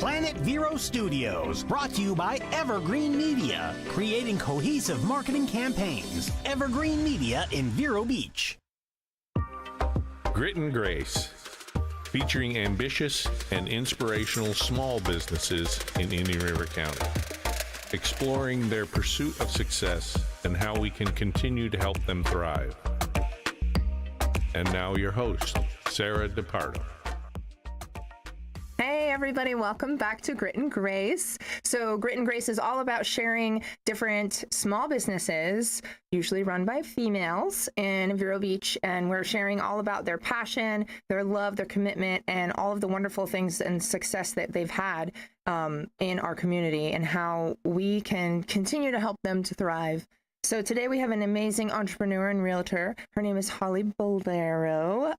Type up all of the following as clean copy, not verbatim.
Planet Vero Studios, brought to you by Evergreen Media, creating cohesive marketing campaigns. Evergreen Media in Vero Beach. Grit and Grace, featuring ambitious and inspirational small businesses in Indian River County, exploring their pursuit of success and how we can continue to help them thrive. And now your host, Sarah DePardo. Hey everybody, welcome back to Grit and Grace. So Grit and Grace is all about sharing different small businesses, usually run by females in Vero Beach, and we're sharing all about their passion, their love, their commitment, and all of the wonderful things and success that they've had in our community and how we can continue to help them to thrive. So today we have an amazing entrepreneur and realtor. Her name is Holly Boldo.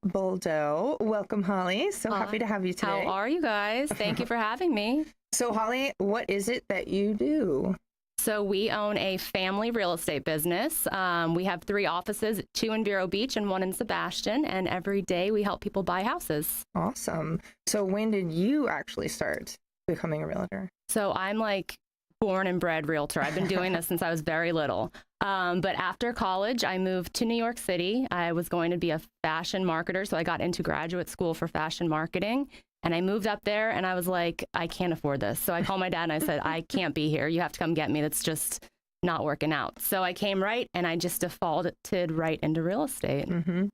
Welcome, Holly. So happy to have you today. How are you guys? Thank you for having me. So Holly, what is it that you do? So we own a family real estate business. We have 3 offices, 2 in Vero Beach and 1 in Sebastian. And every day we help people buy houses. Awesome. So when did you actually start becoming a realtor? So I'm like born and bred realtor. I've been doing this since I was very little. But after college, I moved to New York City. I was going to be a fashion marketer, so I got into graduate school for fashion marketing. And I moved up there, and I was like, I can't afford this. So I called my dad, and I said, I can't be here. You have to come get me. That's just not working out. So I came right, and I just defaulted right into real estate. Mm-hmm.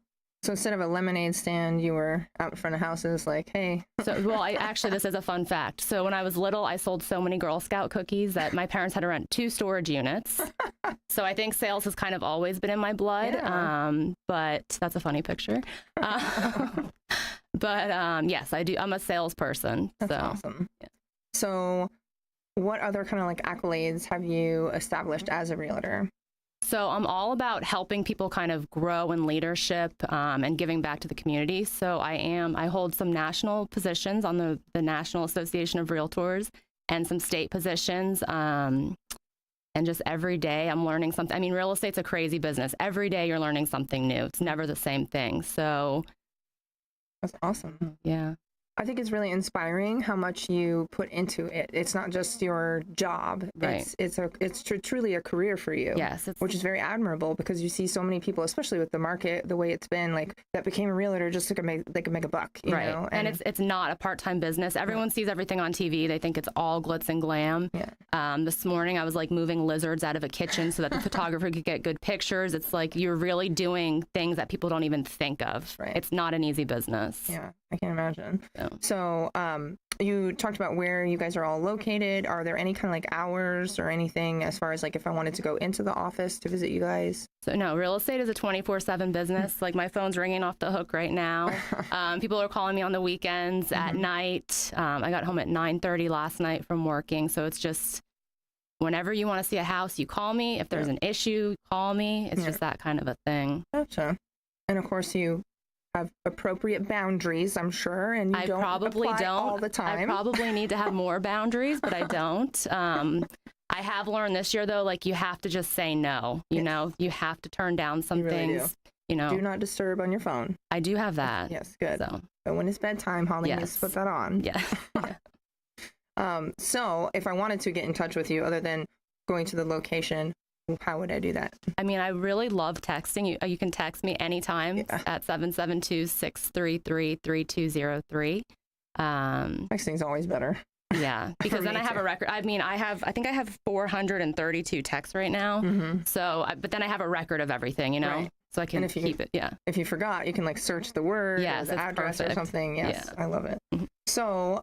So instead of a lemonade stand, you were out in front of houses like, hey. So, well, actually, this is a fun fact. So when I was little, I sold so many Girl Scout cookies that my parents had to rent 2 storage units. So I think sales has kind of always been in my blood. Yeah. But that's a funny picture. But yes, I do. I'm a salesperson. That's so awesome. Yeah. So what other kind of like accolades have you established as a realtor? So I'm all about helping people kind of grow in leadership and giving back to the community. So I hold some national positions on the National Association of Realtors and some state positions. And just every day I'm learning something. I mean, real estate's a crazy business. Every day you're learning something new. It's never the same thing. So that's awesome. Yeah. I think it's really inspiring how much you put into it. It's not just your job. Right. It's truly a career for you. Yes. Which is very admirable because you see so many people, especially with the market, the way it's been, like that became a realtor just to make a buck, you right. know? And it's not a part-time business. Everyone sees everything on TV. They think it's all glitz and glam. Yeah. This morning I was like moving lizards out of a kitchen so that the photographer could get good pictures. It's like you're really doing things that people don't even think of. Right. It's not an easy business. Yeah. I can imagine. So you talked about where you guys are all located. Are there any kind of like hours or anything as far as like if I wanted to go into the office to visit you guys? So no, real estate is a 24/7 business. Like my phone's ringing off the hook right now. People are calling me on the weekends, at night. I got home at 9:30 last night from working. So it's just whenever you want to see a house, you call me. If there's an issue, call me. It's just that kind of a thing. Gotcha. And of course you have appropriate boundaries, I'm sure, and you don't probably apply don't all the time. I probably need to have more boundaries, but I don't. I have learned this year, though, like you have to just say no. You know, you have to turn down some things. You know, do not disturb on your phone. I do have that. Yes, good. So, but when it's bedtime, Holly needs to put that on. Yeah. So if I wanted to get in touch with you, other than going to the location, how would I do that? I mean, I really love texting. You can text me anytime at 772-633-3203. Texting is always better. Yeah, because then I have a record. I mean, I think I have 432 texts right now. Mm-hmm. So, but then I have a record of everything, you know, right. So I can keep it. Yeah. If you forgot, you can like search the word, or the address or something. Yes, yeah. I love it. Mm-hmm. So,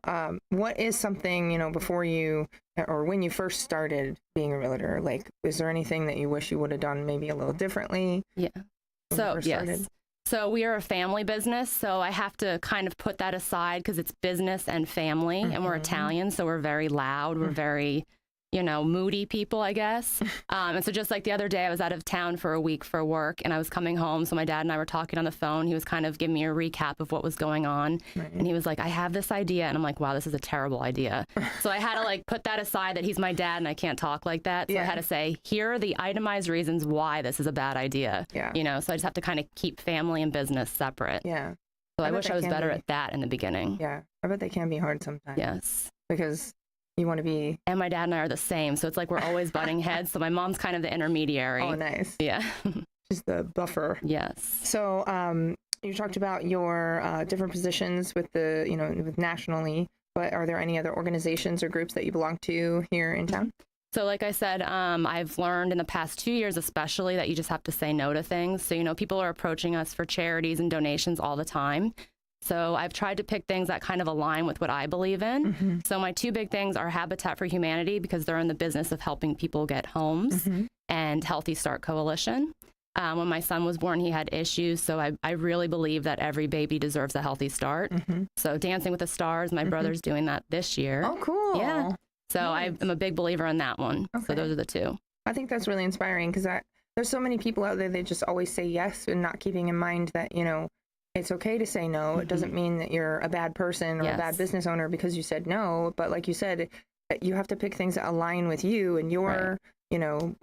what is something, you know, before you or when you first started being a realtor, like, is there anything that you wish you would have done maybe a little differently? Yeah. So, yes. So we are a family business, so I have to kind of put that aside because it's business and family, and we're Italian, so we're very loud. We're very, you know, moody people, I guess. And so just like the other day, I was out of town for a week for work, and I was coming home. So my dad and I were talking on the phone. He was kind of giving me a recap of what was going on. Right. And he was like, I have this idea. And I'm like, wow, this is a terrible idea. So I had to like put that aside that he's my dad and I can't talk like that. So I had to say, here are the itemized reasons why this is a bad idea. Yeah. You know, so I just have to kind of keep family and business separate. Yeah. So I wish I was better at that in the beginning. Yeah. I bet they can be hard sometimes. Yes. because you want to be. And my dad and I are the same. So it's like we're always butting heads. So my mom's kind of the intermediary. Oh, nice. Yeah. She's the buffer. Yes. So you talked about your different positions with the, with nationally, but are there any other organizations or groups that you belong to here in town? So like I said, I've learned in the past 2 years especially that you just have to say no to things. So, people are approaching us for charities and donations all the time. So I've tried to pick things that kind of align with what I believe in. Mm-hmm. So my 2 big things are Habitat for Humanity, because they're in the business of helping people get homes, mm-hmm. and Healthy Start Coalition. When my son was born, he had issues. So I really believe that every baby deserves a healthy start. Mm-hmm. So Dancing with the Stars, my mm-hmm. brother's doing that this year. Oh, cool. Yeah. So nice. I'm a big believer in that one. Okay. So those are the 2. I think that's really inspiring, because there's so many people out there that just always say yes and not keeping in mind that, it's okay to say no. Mm-hmm. It doesn't mean that you're a bad person or a bad business owner because you said no. But like you said, you have to pick things that align with you and your,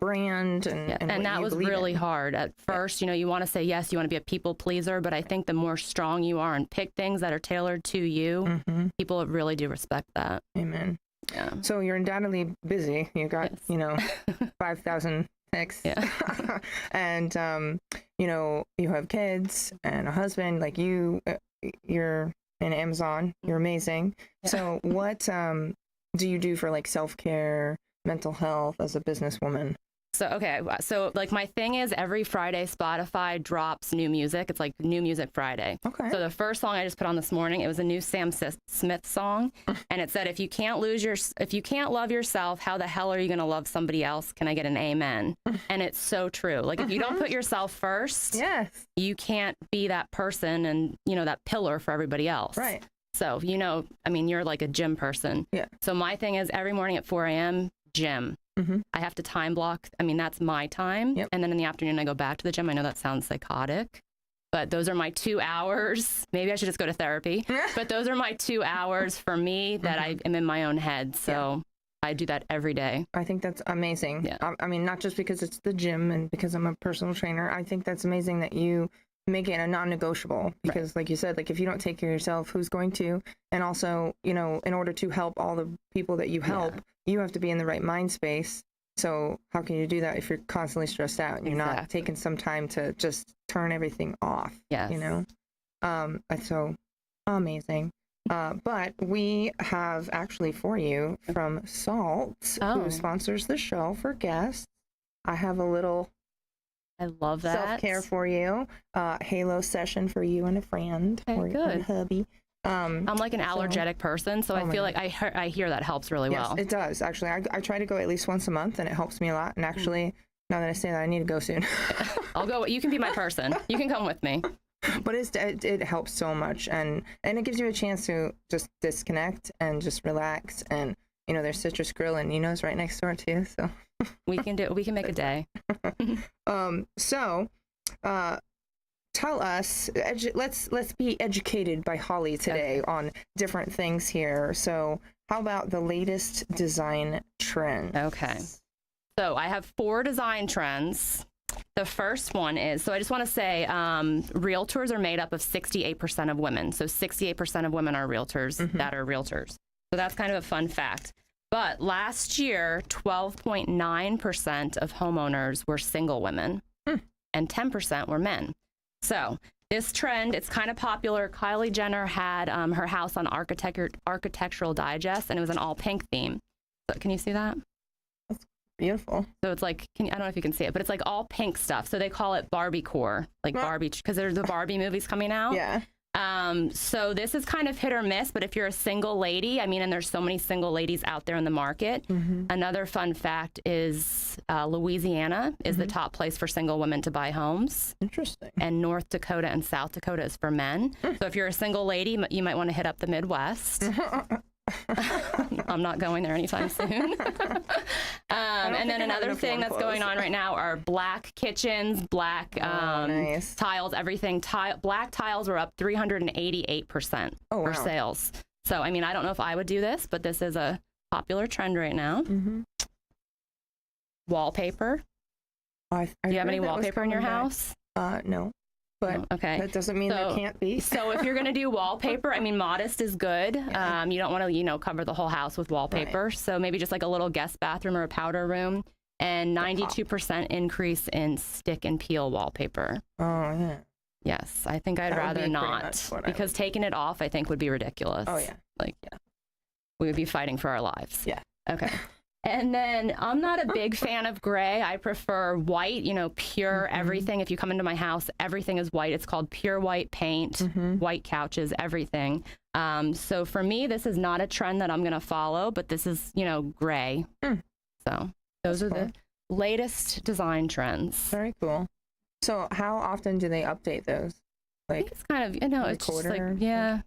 brand and that was really hard at first. You want to say yes, you want to be a people pleaser, but I think the more strong you are and pick things that are tailored to you, mm-hmm. people really do respect that. Amen. Yeah. So you're undoubtedly busy. You got, 5,000 things. Yeah. And, you have kids and a husband, like you're in Amazon, you're amazing. Yeah. So what do you do for like self-care, mental health as a businesswoman? So like my thing is every Friday Spotify drops new music. It's like New Music Friday. Okay. So the first song I just put on this morning, it was a new Sam Smith song, and it said, if you can't love yourself, how the hell are you going to love somebody else? Can I get an amen? And it's so true. Like if you don't put yourself first, yes, you can't be that person and that pillar for everybody else. Right. So you're like a gym person. Yeah. So my thing is every morning at 4 a.m. gym. Mm-hmm. I have to time block. That's my time. Yep. And then in the afternoon, I go back to the gym. I know that sounds psychotic, but those are my 2 hours. Maybe I should just go to therapy, but those are my 2 hours for me that mm-hmm. I am in my own head. So I do that every day. I think that's amazing. Yeah. Not just because it's the gym and because I'm a personal trainer. I think that's amazing that you make it a non-negotiable, because right. like you said, like if you don't take care of yourself, who's going to? And also, in order to help all the people that you help, you have to be in the right mind space. So how can you do that if you're constantly stressed out and you're not taking some time to just turn everything off? Yes. That's so amazing. But we have actually for you from Salt, who sponsors the show for guests. I have a little I love that. Self-care for you. Halo session for you and a friend. Okay, or good. Your hubby. I'm like an allergic person, so I feel like I hear that helps really well. Yes, it does. Actually, I try to go at least once a month, and it helps me a lot. And actually, now that I say that, I need to go soon. I'll go. You can be my person. You can come with me. But it helps so much, and it gives you a chance to just disconnect and just relax. And there's Citrus Grill, and Nino's right next door too. So we can make a day. Tell us, let's be educated by Holly today on different things here. So how about the latest design trends? Okay. So I have 4 design trends. The first one is, so I just want to say, realtors are made up of 68% of women. So 68% of women are realtors that are realtors. So that's kind of a fun fact. But last year, 12.9% of homeowners were single women and 10% were men. So this trend, it's kind of popular. Kylie Jenner had her house on Architectural Digest, and it was an all pink theme. So can you see that? That's beautiful. So it's like, I don't know if you can see it, but it's like all pink stuff. So they call it Barbie-core, like Barbie, because there's the Barbie movies coming out. Yeah. So this is kind of hit or miss, but if you're a single lady, and there's so many single ladies out there in the market. Another fun fact is Louisiana is the top place for single women to buy homes. Interesting. And North Dakota and South Dakota is for men. So if you're a single lady, you might want to hit up the Midwest. I'm not going there anytime soon. And then another thing that's going on right now are black kitchens, black nice. Tiles, everything. Black tiles are up 388% for sales. So, I don't know if I would do this, but this is a popular trend right now. Wallpaper. Do you have any wallpaper in your house? No. but okay. that doesn't mean there can't be. So if you're going to do wallpaper, I mean, modest is good. Yeah. You don't want to, cover the whole house with wallpaper. Right. So maybe just like a little guest bathroom or a powder room, and 92% increase in stick and peel wallpaper. Oh, yeah. Yes, I think I'd rather not, because taking it off, I think, would be ridiculous. Oh, yeah. We would be fighting for our lives. Yeah. Okay. And then I'm not a big fan of gray. I prefer white, pure everything. If you come into my house, everything is white. It's called pure white paint, white couches, everything. So for me, this is not a trend that I'm going to follow, but this is, gray. So those are the latest design trends. Very cool. So how often do they update those? Like, it's kind of, it's just like,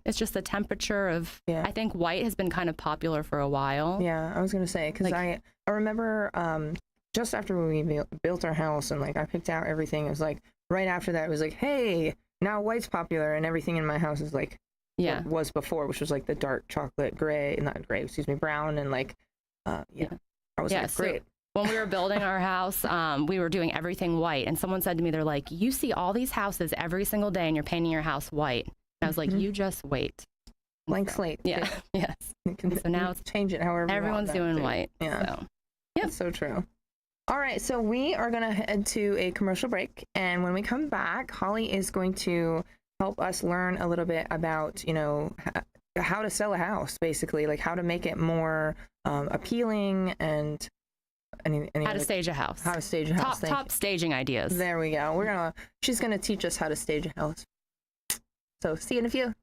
it's just the temperature of, I think white has been kind of popular for a while. Yeah, I was going to say, because I remember just after we built our house and I picked out everything, it was right after that, it was hey, now white's popular, and everything in my house is what was before, which was the dark chocolate gray, not gray, excuse me, brown, and I was great. When we were building our house, we were doing everything white. And someone said to me, they're like, you see all these houses every single day and you're painting your house white. And I was like, you just wait. Blank slate. Yeah. Yes. So now it's change it however everyone's doing white. Yeah. So. That's so true. All right. So we are going to head to a commercial break. And when we come back, Holly is going to help us learn a little bit about, how to sell a house, basically, how to make it more appealing and how to stage a house. How to stage a house. Top staging ideas. There we go. She's gonna teach us how to stage a house. So see you in a few.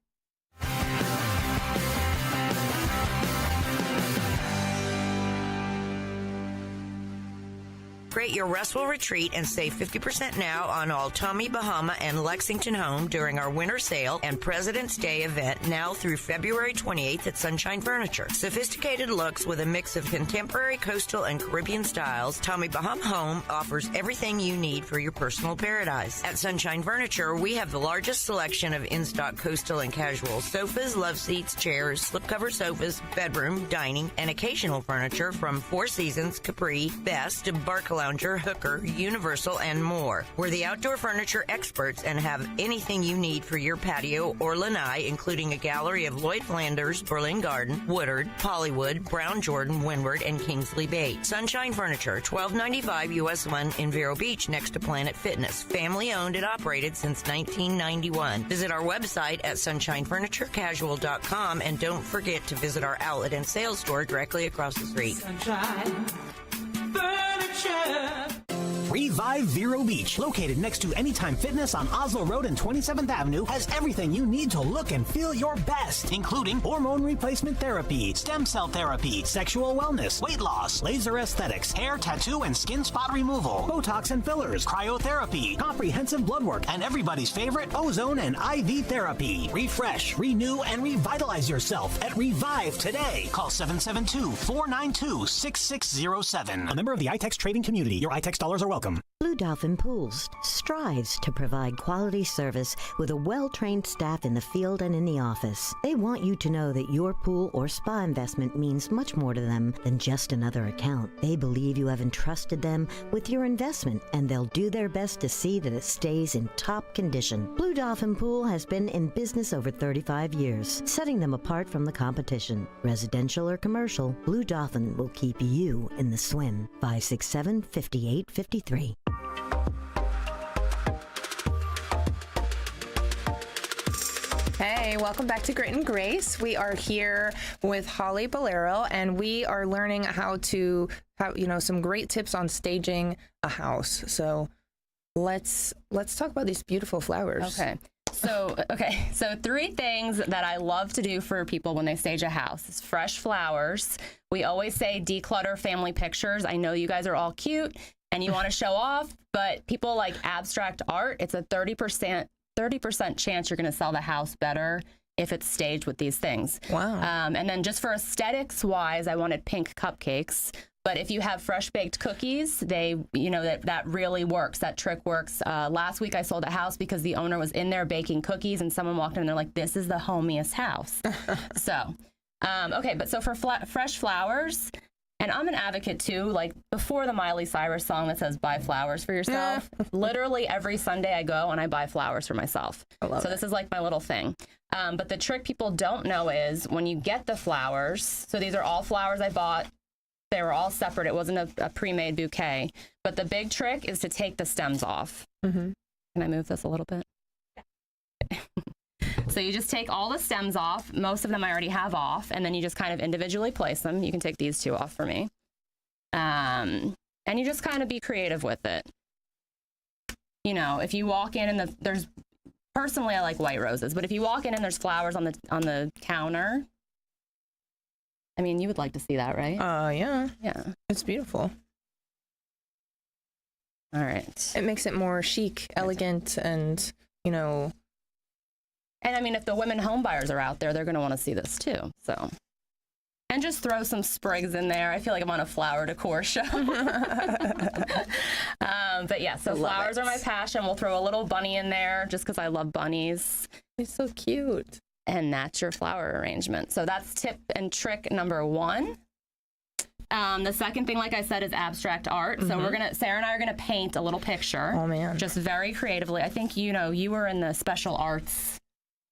Create your restful retreat and save 50% now on all Tommy Bahama and Lexington Home during our winter sale and President's Day event now through February 28th at Sunshine Furniture. Sophisticated looks with a mix of contemporary, coastal, and Caribbean styles, Tommy Bahama Home offers everything you need for your personal paradise. At Sunshine Furniture, we have the largest selection of in-stock coastal and casual sofas, love seats, chairs, slipcover sofas, bedroom, dining, and occasional furniture from Four Seasons, Capri, Best, Barcalounger, Hooker, Universal, and more. We're the outdoor furniture experts and have anything you need for your patio or lanai, including a gallery of Lloyd Flanders, Berlin Garden, Woodard, Hollywood, Brown Jordan, Windward, and Kingsley Bate. Sunshine Furniture, 1295 US 1 in Vero Beach next to Planet Fitness. Family owned and operated since 1991. Visit our website at sunshinefurniturecasual.com and don't forget to visit our outlet and sales store directly across the street. Sunshine Furniture. Revive Vero Beach, located next to Anytime Fitness on Oslo Road and 27th Avenue, has everything you need to look and feel your best, including hormone replacement therapy, stem cell therapy, sexual wellness, weight loss, laser aesthetics, hair, tattoo, and skin spot removal, Botox and fillers, cryotherapy, comprehensive blood work, and everybody's favorite, ozone and IV therapy. Refresh, renew, and revitalize yourself at Revive today. Call 772-492-6607. A member of the iTex trading community. Your iTex dollars are welcome. Blue Dolphin Pools strives to provide quality service with a well-trained staff in the field and in the office. They want you to know that your pool or spa investment means much more to them than just another account. They believe you have entrusted them with your investment, and they'll do their best to see that it stays in top condition. Blue Dolphin Pool has been in business over 35 years, setting them apart from the competition. Residential or commercial, Blue Dolphin will keep you in the swim. 567-5853. Hey, welcome back to Grit and Grace. We are here with Holly Bolero, and we are learning how some great tips on staging a house. So let's talk about these beautiful flowers. So 3 things that I love to do for people when they stage a house is fresh flowers. We always say declutter family pictures. I know you guys are all cute and you want to show off, but people like abstract art. It's a 30% chance you're going to sell the house better if it's staged with these things. Wow. And then just for aesthetics wise, I wanted pink cupcakes. But if you have fresh baked cookies, that really works. That trick works. Last week I sold a house because the owner was in there baking cookies, and someone walked in and they're like, "This is the homiest house." So for fresh flowers, And I'm an advocate too, like before the Miley Cyrus song that says buy flowers for yourself, literally every Sunday I go and I buy flowers for myself. So this is like my little thing. But the trick people don't know is when you get the flowers, so these are all flowers I bought. They were all separate. It wasn't a pre-made bouquet. But the big trick is to take the stems off. Can I move this a little bit? So you just take all the stems off. Most of them I already have off, and then you just kind of individually place them. You can take these two off for me. And you just kind of be creative with it. You know, if you walk in and there's, personally I like white roses, but if you walk in and there's flowers on the counter, I mean, you would like to see that, right? Yeah. Yeah. It's beautiful. All right. It makes it more chic, elegant, and, you know. And I mean, if the women home buyers are out there, they're going to want to see this too. So, and just throw some sprigs in there. I feel like I'm on a flower decor show. But yeah, so flowers are my passion. We'll throw a little bunny in there just because I love bunnies. It's so cute. And that's your flower arrangement. So that's tip and trick number 1. The second thing, like I said, is abstract art. So Sarah and I are gonna paint a little picture. Oh man. Just very creatively. I think, you know, you were in the special arts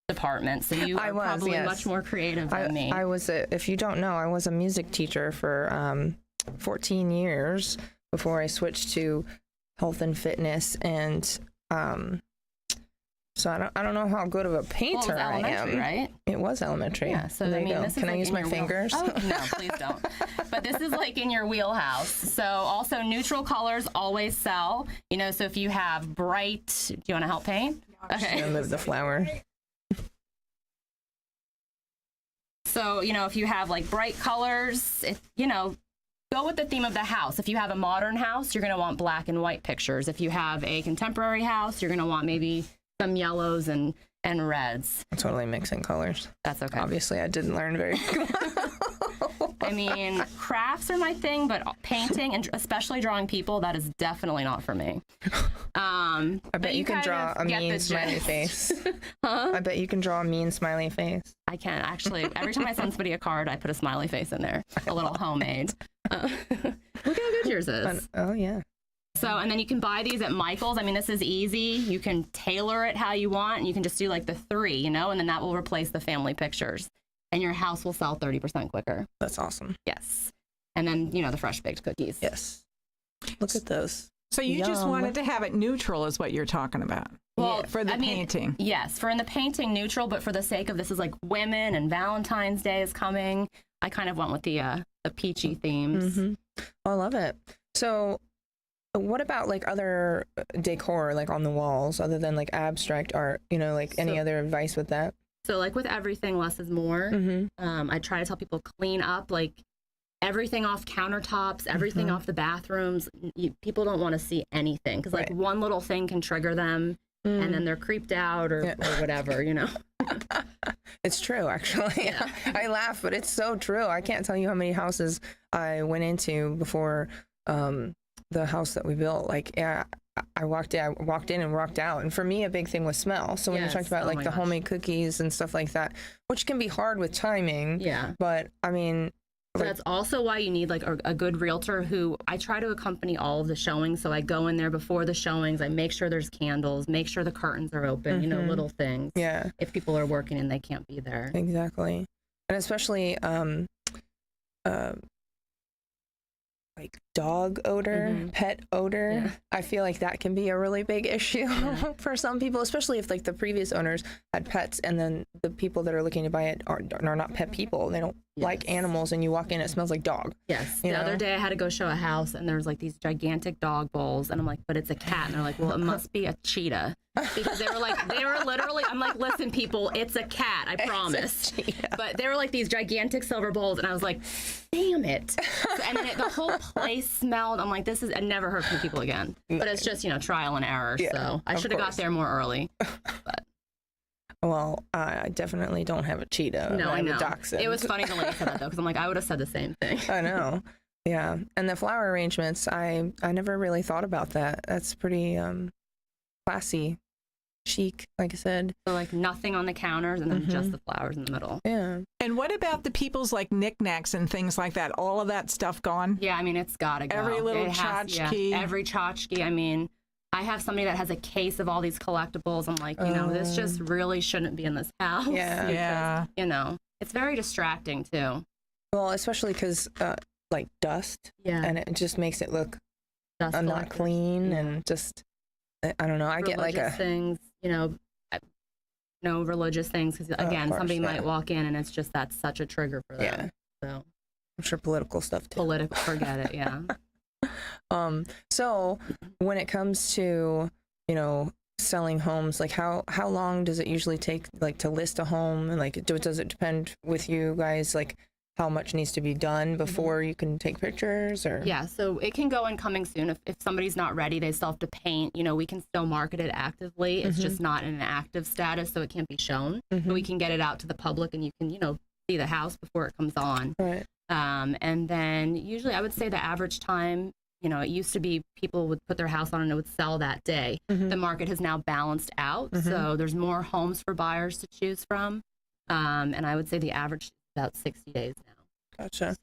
department, so you are probably much more creative than me. I was, if you don't know, I was a music teacher for 14 years before I switched to health and fitness, and so I don't know how good of a painter I am. Right? It was elementary. Yeah. So there I mean, this Can is I use my fingers? Oh, no, please don't. But this is like in your wheelhouse. So also neutral colors always sell. You know, so if you have bright, do you want to help paint? Okay. Move the flower. So, you know, if you have like bright colors, you know, go with the theme of the house. If you have a modern house, you're going to want black and white pictures. If you have a contemporary house, you're going to want maybe some yellows and reds. I'm totally mixing colors. That's okay. Obviously, I didn't learn very well. I mean, crafts are my thing, but painting and especially drawing people, that is definitely not for me. I bet you can draw a mean smiley face. Huh? I bet you can draw a mean smiley face. I can, actually. Every time I send somebody a card, I put a smiley face in there, a little homemade. Look how good yours is. Oh, yeah. So, and then you can buy these at Michael's. I mean, this is easy. You can tailor it how you want, and you can just do like the 3, you know, and then that will replace the family pictures. And your house will sell 30% quicker. That's awesome. Yes. And then, you know, the fresh baked cookies. Yes. Look at those. So you just wanted to have it neutral is what you're talking about. Well, for the painting. Yes, for in the painting neutral, but for the sake of this is like women and Valentine's Day is coming, I kind of went with the peachy themes. Oh, I love it. So what about like other decor, like on the walls, other than like abstract art, you know, like any other advice with that? So like with everything, less is more. I try to tell people clean up like everything off countertops, everything off the bathrooms. People don't want to see anything because like one little thing can trigger them and then they're creeped out or whatever, you know. It's true, actually. Yeah. I laugh, but it's so true. I can't tell you how many houses I went into before the house that we built. Like, I walked in and walked out. And for me, a big thing was smell. So when you talked about like the homemade cookies and stuff like that, which can be hard with timing. Yeah. But I mean, so that's also why you need like a good realtor who I try to accompany all of the showings. So I go in there before the showings. I make sure there's candles, make sure the curtains are open, you know, little things. Yeah. If people are working and they can't be there. Exactly. And especially like dog odor, pet odor. Yeah. I feel like that can be a really big issue for some people, especially if like the previous owners had pets and then the people that are looking to buy it are not pet people. They don't like animals, and you walk in, it smells like dog. Yes. The other day I had to go show a house and there's like these gigantic dog bowls and I'm like, but it's a cat. And they're like, well, it must be a cheetah. Because they were literally, I'm like, listen, people, it's a cat, I promise. But they were like these gigantic silver bowls, and I was like, damn it. And then the whole place smelled. I'm like, I never heard from people again. But it's just, you know, trial and error. Yeah, so I should have got there more early. But. Well, I definitely don't have a cheetah. No, I know. Dachshund. It was funny the lady said that, though, because I'm like, I would have said the same thing. I know. Yeah. And the flower arrangements, I never really thought about that. That's pretty classy. chic, like I said. So like nothing on the counters and then just the flowers in the middle. Yeah. And what about the people's like knickknacks and things like that? All of that stuff gone? Yeah, I mean, it's gotta go. Every little tchotchke. Every tchotchke. I mean, I have somebody that has a case of all these collectibles. I'm like, you know, this just really shouldn't be in this house. Yeah. Yeah. You know, it's very distracting too. Well, especially because like dust. Yeah. And it just makes it look Dust not collectors. clean Yeah. and just, I don't know. I get like Religious things, you know, no religious things. Because again, course, somebody yeah. might walk in and it's just, that's such a trigger for them. Yeah. So I'm sure political stuff too. political, forget it. Yeah. So when it comes to, you know, selling homes, like how long does it usually take, like, to list a home? And like, does it depend with you guys, like how much needs to be done before you can take pictures, or? Yeah, so it can go in coming soon. If somebody's not ready, they still have to paint. You know, we can still market it actively. It's just not in an active status, so it can't be shown. But we can get it out to the public, and you can, you know, see the house before it comes on. Right. And then usually I would say the average time, you know, it used to be people would put their house on and it would sell that day. The market has now balanced out, so there's more homes for buyers to choose from. And I would say the average is about 60 days now. Gotcha.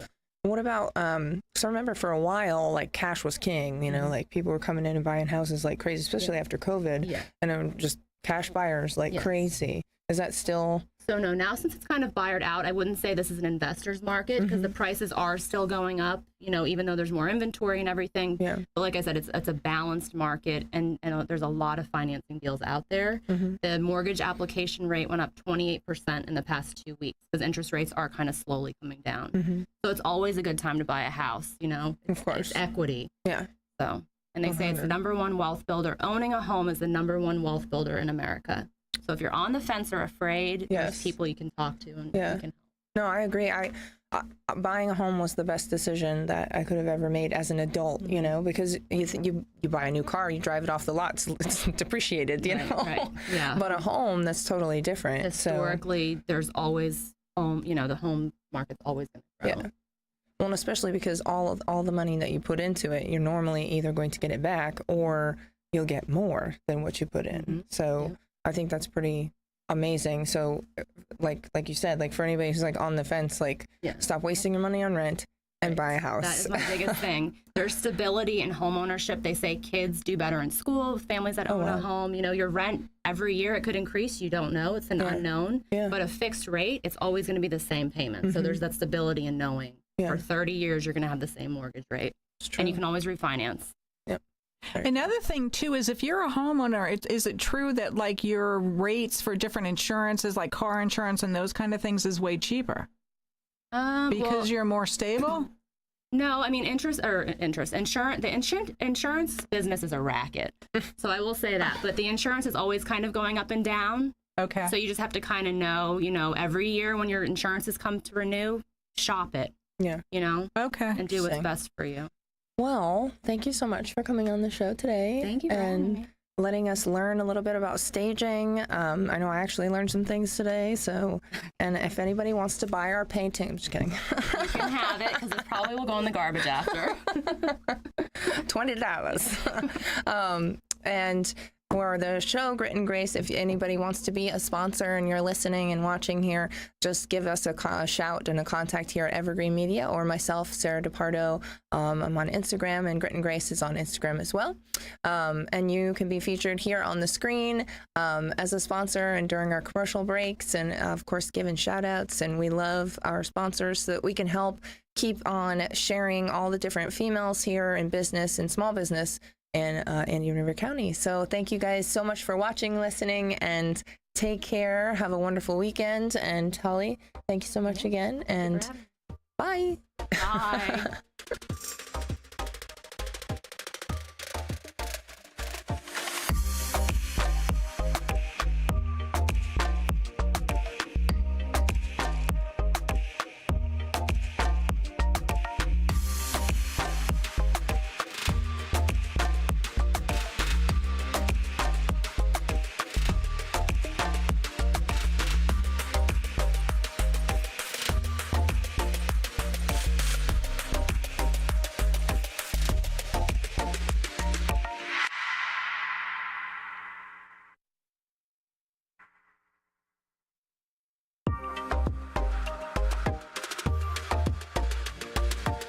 What about, so I remember for a while, like cash was king, you know, like people were coming in and buying houses like crazy, especially after COVID. Yeah. And it was just cash buyers like crazy. Is that still? So no, now since it's kind of buyered out, I wouldn't say this is an investor's market because the prices are still going up, you know, even though there's more inventory and everything. Yeah. But like I said, it's a balanced market and there's a lot of financing deals out there. The mortgage application rate went up 28% in the past 2 weeks because interest rates are kind of slowly coming down. So it's always a good time to buy a house, you know. Of course. It's equity. Yeah. So, and they say it's the #1 wealth builder. Owning a home is the #1 wealth builder in America. So if you're on the fence or afraid, there's people you can talk to and you can help. No, I agree. Buying a home was the best decision that I could have ever made as an adult, you know, because you buy a new car, you drive it off the lot, it's depreciated, you know. Right. Yeah. But a home, that's totally different. Historically, there's always home, you know, the home market's always going to grow. Yeah. Well, and especially because all the money that you put into it, you're normally either going to get it back or you'll get more than what you put in. So I think that's pretty amazing. So like you said, like for anybody who's like on the fence, like stop wasting your money on rent and buy a house. That is my biggest thing. There's stability in home ownership. They say kids do better in school, families that own a home. You know, your rent every year, it could increase. You don't know. It's an unknown. Yeah. But a fixed rate, it's always going to be the same payment. So there's that stability in knowing for 30 years, you're going to have the same mortgage rate. And you can always refinance. Another thing too is if you're a homeowner, is it true that like your rates for different insurances, like car insurance and those kind of things, is way cheaper because you're more stable? No, I mean the insurance business is a racket. So I will say that, but the insurance is always kind of going up and down. Okay. So you just have to kind of know, you know, every year when your insurances come to renew, shop it. Yeah. You know. Okay. And do what's best for you. Well, thank you so much for coming on the show today. Thank you for having me. Letting us learn a little bit about staging. I know I actually learned some things today. So, and if anybody wants to buy our painting, I'm just kidding. You can have it because it probably will go in the garbage after. $20. And for the show, Grit and Grace, if anybody wants to be a sponsor and you're listening and watching here, just give us a shout and a contact here at Evergreen Media or myself, Sarah DePardo. I'm on Instagram, and Grit and Grace is on Instagram as well. And you can be featured here on the screen as a sponsor and during our commercial breaks, and of course, giving shout outs. And we love our sponsors so that we can help keep on sharing all the different females here in business and small business in Indian River County. So thank you guys so much for watching, listening, and take care. Have a wonderful weekend. And Holly, thank you so much again. And bye. Bye.